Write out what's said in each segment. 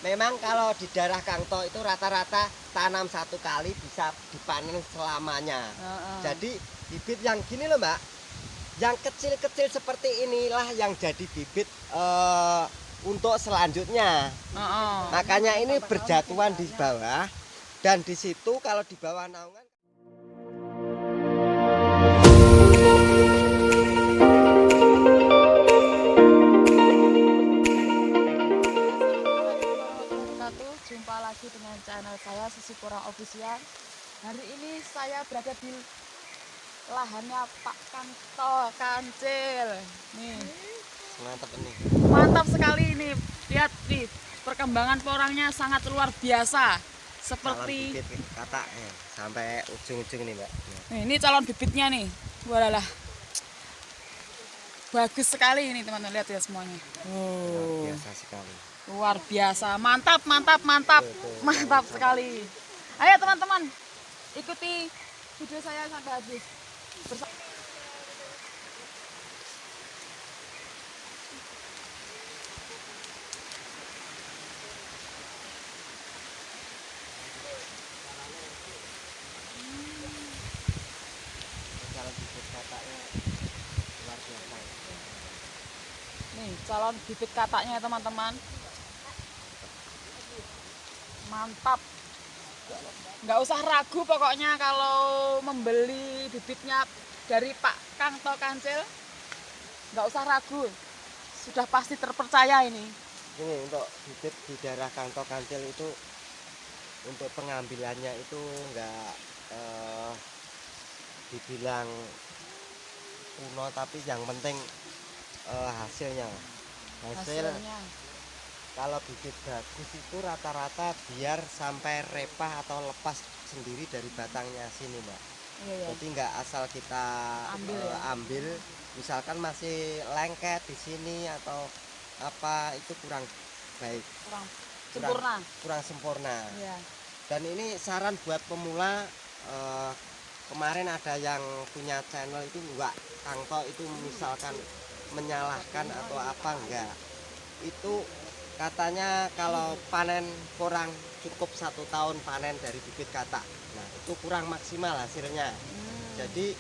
memang kalau di daerah Kang To itu rata-rata tanam satu kali bisa dipanen selamanya. Jadi bibit yang gini loh Mbak, yang kecil-kecil seperti inilah yang jadi bibit untuk selanjutnya. Makanya ini berjatuhan di bawah, dan di situ kalau di bawah naungan. Jumpa lagi dengan channel saya Sisi Kurang Official. Hari ini saya berada di lahannya Pak Kang To Kancil. Nih, Mantap ini. mantap sekali ini. Lihat nih, perkembangan porangnya sangat luar biasa. Seperti bibit katak sampai ujung-ujung ini Mbak. nih, ini calon bibitnya nih. Walalah. Bagus sekali ini teman-teman, lihat ya semuanya. Luar biasa sekali. Luar biasa, mantap, mantap, mantap, mantap sekali. Ayo teman-teman, ikuti video saya sampai habis. Calon bibit kataknya luar biasa. Nih, calon bibit kataknya ya teman-teman. Mantap. Nggak usah ragu pokoknya kalau membeli bibitnya dari Pak Kang To Kancil. Nggak usah ragu. Sudah pasti terpercaya ini. Ini untuk bibit di daerah Kang To Kancil itu untuk pengambilannya itu enggak dibilang kuno, tapi yang penting hasilnya. Hasilnya. Kalau bibit bagus itu rata-rata biar sampai repah atau lepas sendiri dari batangnya sini Mbak. Iya. Jadi nggak asal kita ambil, misalkan masih lengket di sini atau apa, itu kurang baik, kurang sempurna. Iya. Dan ini saran buat pemula, kemarin ada yang punya channel itu enggak Kang To itu misalkan menyalahkan atau apa, enggak, itu katanya kalau panen kurang cukup 1 tahun panen dari bibit katak. Nah itu kurang maksimal hasilnya. Jadi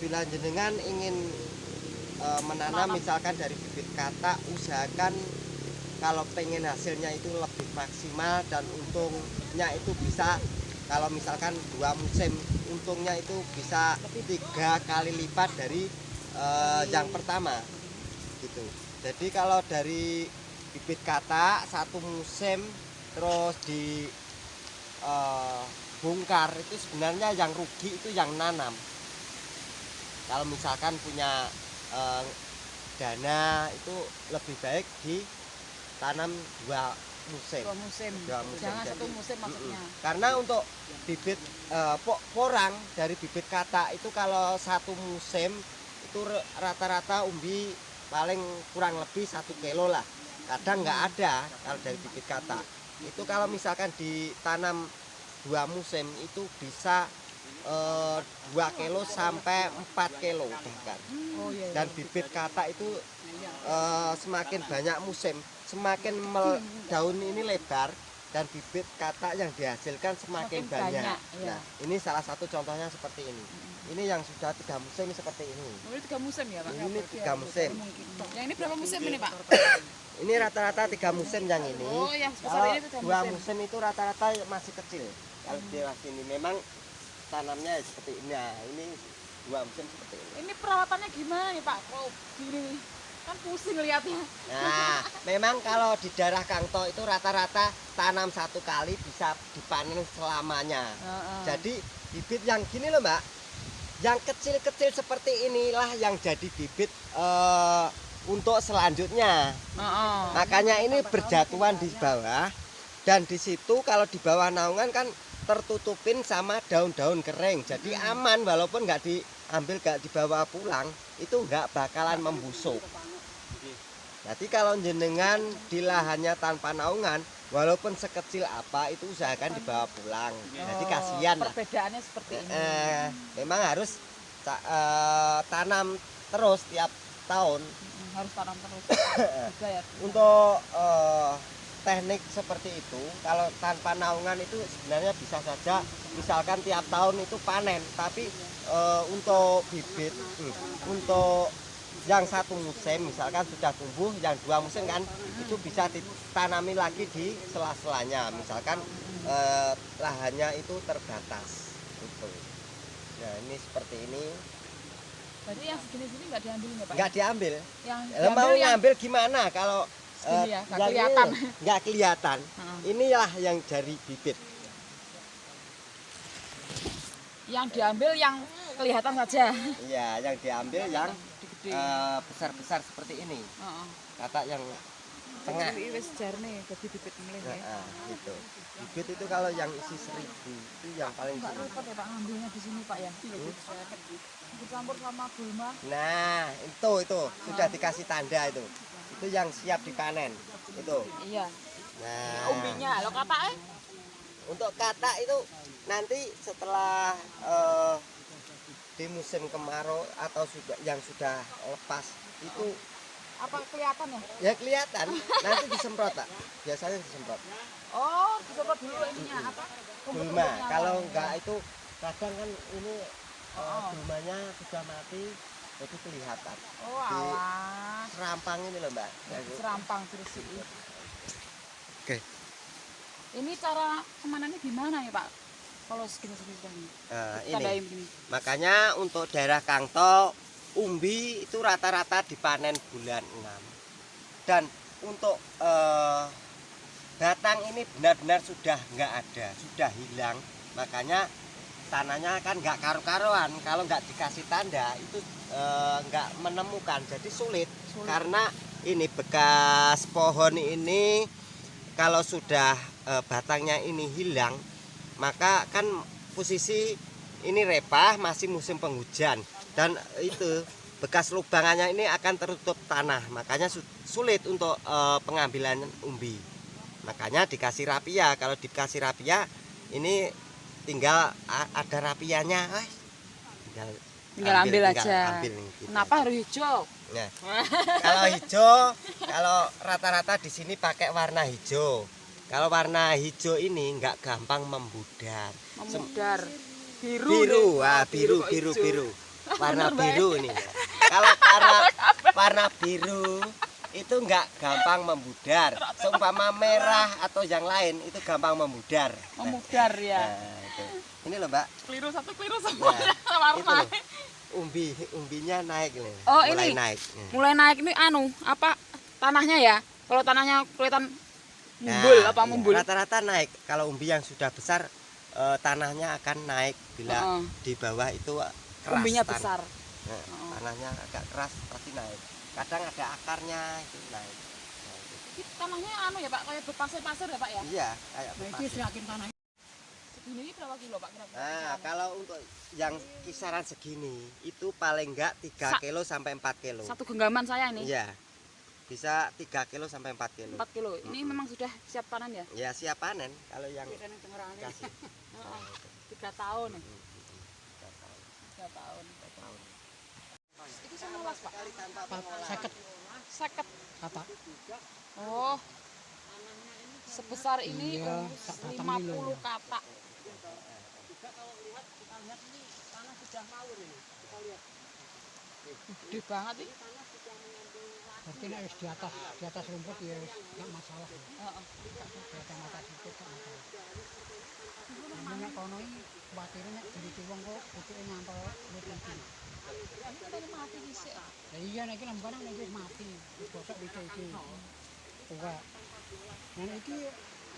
bila jenengan ingin menanam misalkan dari bibit katak, usahakan kalau pengen hasilnya itu lebih maksimal dan untungnya itu bisa, kalau misalkan 2 musim untungnya itu bisa 3 kali lipat dari yang pertama gitu. Jadi kalau dari bibit katak 1 musim terus di bongkar, itu sebenarnya yang rugi itu yang nanam. Kalau misalkan punya dana, itu lebih baik ditanam 2 musim. Jangan 1 musim maksudnya. Karena untuk bibit porang dari bibit katak itu kalau 1 musim itu rata-rata umbi paling kurang lebih 1 kilo lah. Kadang nggak ada kalau dari bibit katak. Itu kalau misalkan ditanam 2 musim itu bisa 2 kilo sampai 4 kilo bahkan. Dan bibit katak itu semakin banyak musim, semakin daun ini lebar, dan bibit katak yang dihasilkan semakin banyak. Nah, ini salah satu contohnya seperti ini. Ini yang sudah 3 musim seperti ini. Ini 3 musim ya Pak? Ini 3 musim. Yang ini berapa musim ini Pak? Ini rata-rata 3 musim yang ini. Oh, yang sebesar ini sudah 2 musim itu rata-rata masih kecil. Kalau di sini memang tanamnya seperti ini. Nah, ini 2 musim seperti ini. Ini perawatannya gimana nih Pak? Kok gini kan pusing lihatnya. Nah, memang kalau di daerah Kang To itu rata-rata tanam 1 kali bisa dipanen selamanya. Jadi bibit yang gini loh Mbak, yang kecil-kecil seperti inilah yang jadi bibit untuk selanjutnya. Makanya ini berjatuhan di bawah, dan di situ kalau di bawah naungan kan tertutupin sama daun-daun kering, jadi aman. Walaupun nggak diambil, nggak dibawa pulang, itu nggak bakalan membusuk. Jadi kalau jenengan di lahannya tanpa naungan, walaupun sekecil apa itu usahakan dibawa pulang. Jadi kasihan lah. Perbedaannya seperti ini. Memang harus tanam terus tiap tahun. Harus tanam terus. Juga ya. Untuk teknik seperti itu kalau tanpa naungan itu sebenarnya bisa saja misalkan tiap tahun itu panen, tapi untuk bibit untuk yang satu musim misalkan sudah tumbuh, yang 2 musim kan itu bisa ditanami lagi di sela-selanya, misalkan lahannya itu terbatas gitu. Nah ini seperti ini. Berarti yang segini-segini nggak diambil nggak Pak? Nggak diambil. Yang Mau diambil yang ngambil gimana kalau segini ya, nggak yang ini kelihatan. nggak kelihatan. Inilah yang dari bibit. Yang diambil yang kelihatan saja. Iya, yang diambil yang Gede. besar-besar seperti ini. Heeh. Kata yang tengah. Iki wis jarne dadi bibit meleh ya. Gitu. Bibit itu kalau yang isi 1000 itu yang paling Enggak tinggi. repot ya Pak ngambilnya di sini Pak ya. Dicampur sama gulma. Nah, itu sudah dikasih tanda itu. Itu yang siap dipanen. Itu. Iya. Nah, Umbinya lo katanya untuk katak itu nanti setelah di musim kemarau atau yang sudah lepas itu apa kelihatan ya? ya kelihatan nanti disemprot Pak, biasanya disemprot Oh, disemprot dulu ininya apa? gulma. Rumput-rumputnya. Kalau enggak itu kadang kan ini Oh. gulmanya sudah mati jadi kelihatan Oh, di alah. serampang ini loh Mbak. Serampang bersih. Oke. Ini cara kemanannya gimana ya Pak? Kalau segini-segini. Ini makanya untuk daerah Kangto umbi itu rata-rata dipanen bulan 6 dan untuk batang ini benar-benar sudah nggak ada, sudah hilang, makanya tanahnya kan nggak karu-karuan. Kalau nggak dikasih tanda itu nggak menemukan, jadi sulit karena ini bekas pohon ini kalau sudah batangnya ini hilang maka kan posisi ini repah masih musim penghujan dan itu bekas lubangannya ini akan tertutup tanah, makanya sulit untuk pengambilan umbi. Makanya dikasih rapia. Kalau dikasih rapia ini tinggal ada rapianya, tinggal ambil aja. Ambil, gitu. Kenapa harus hijau? Nah, kalau hijau, kalau rata-rata di sini pakai warna hijau. Kalau warna hijau ini nggak gampang membudar. Memudar. Biru. Biru. Warna biru ini. Kalau warna biru itu nggak gampang membudar. Seumpama merah atau yang lain itu gampang membudar. Memudar ya. Nah, itu. Ini loh Mbak. Keliru semua. Nah, itu loh. Umbinya naik nih. Oh, mulai ini naik. mulai naik ini apa tanahnya ya? Kalau tanahnya kelihatan mumbul apa mumbul? Rata-rata naik. Kalau umbi yang sudah besar tanahnya akan naik bila di bawah itu keras. Umbinya besar. Nah, tanahnya agak keras pasti naik. Kadang ada akarnya itu naik. Nah, itu. Ini tanahnya ya Pak, kayak berpasir-pasir ya Pak ya? Iya, kayak Nah, ini semakin tanahnya. Segini berapa kilo Pak kira-kira? Nah, kalau untuk yang kisaran segini itu paling enggak 3 kilo sampai 4 kilo. Satu genggaman saya ini. Iya. Bisa 3 kilo sampai 4 kilo. 4 kilo. Ini memang sudah siap panen ya? Ya siap panen kalau yang kasih. 3 tahun. 3 tahun. Itu sama luas Pak? Seket. Kata Oh. Sebesar ini Iya, 50 katak. Gede banget ini. berarti nek wis di atas rumput ya wis gak masalah. Heeh. Di atas mata sikit gak masalah. Nek kono iki kuwatire nek jadi wong kok pucuke nyampel iki. Ini tadi mati dhisik. Lah iya nek iki lambane nek wis mati, wis bosok iki. Ora. Nah iki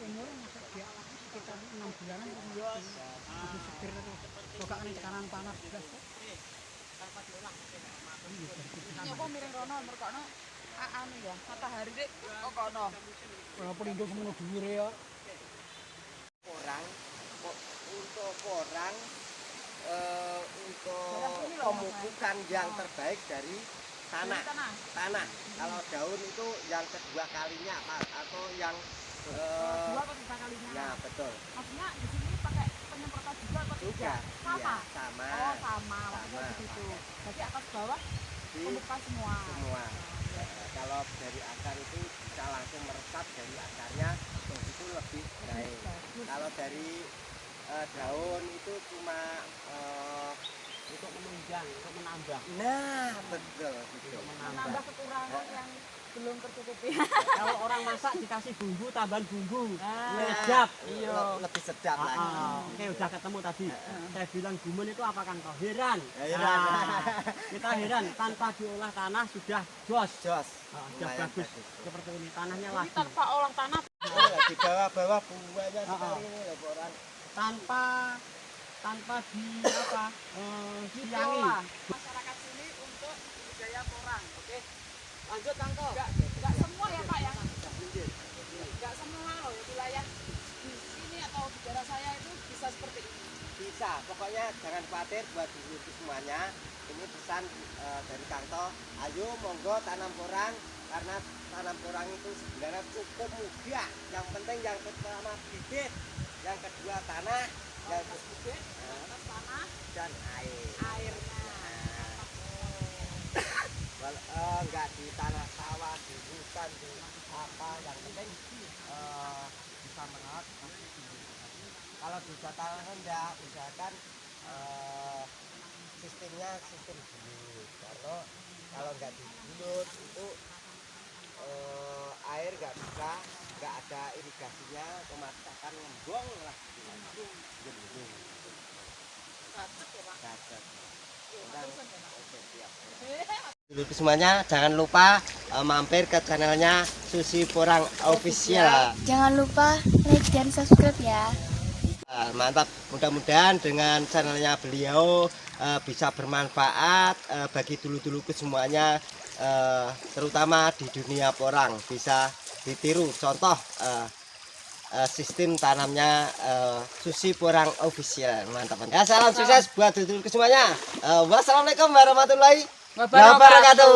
umur masih dia sekitar 6 bulanan masih seger terus. Kok nek tekanan panas blas. Nyoba miring rono merkono anu ya, matahari dik kok kono. Ora pelindung semono dhuwure ya. Untuk pemupukan yang terbaik dari tanah. Kalau daun itu yang kedua kalinya atau yang Dua atau 3 kalinya. ya betul. Maksudnya di sini pakai penyemprotan juga atau Juga. Sama. Iya, sama. Oh, sama. Maksudnya begitu. Berarti atas bawah Di pemupukan semua. semua. kalau dari akar itu bisa langsung meresap dari akarnya, itu lebih baik. Kalau dari daun itu cuma Untuk menunjang, untuk menambah. nah betul betul. Menambah kekurangan yang belum tercukupi. Kalau orang masak dikasih bumbu, tambahan bumbu. Ah, Ngejap. iya. Lebih sedap lagi. Oke, udah ketemu tadi. Saya bilang gumun itu apa Kang Toh? Heran. Heran. Kita heran tanpa diolah tanah sudah jos. Jos. Sudah Lumayan bagus. Seperti ini tanahnya Jadi lagi. tanpa olah tanah Di bawah-bawah banyak sekali ini laporan. Tanpa di apa? Siangi. diolah masyarakat sini untuk budidaya porang. Oke. Lanjut Kang Toh. Enggak semua ya Pak ya. Enggak semua loh ya wilayah di sini atau di daerah saya itu bisa seperti ini. Bisa, pokoknya jangan khawatir buat dulu semuanya. Ini pesan dari Kanto, ayo monggo tanam porang, karena tanam porang itu sebenarnya cukup mudah. Yang penting yang pertama bibit, yang kedua tanah, yang Bibit, atas tanah, dan air. airnya. Enggak di tanah sawah, di hutan, di apa, yang penting bisa merawat. Kalau di dataran rendah, usahakan sistemnya sistem bulut. Karena kalau nggak dibulut itu air nggak bisa, nggak ada irigasinya, otomatis akan ngembong lah. Gembung. Bacet ya Pak. Bacet. Terusan ya, Pak. Oke, siap. Eh, Dulu semuanya jangan lupa mampir ke channelnya Susi Porang Official. Jangan lupa like dan subscribe ya. Mantap, mudah-mudahan dengan channelnya beliau bisa bermanfaat bagi dulu-duluku semuanya, terutama di dunia porang, bisa ditiru contoh sistem tanamnya Susi Porang Official. Mantap. Ya, salam sukses buat dulu-duluku semuanya. Wassalamualaikum warahmatullahi wabarakatuh.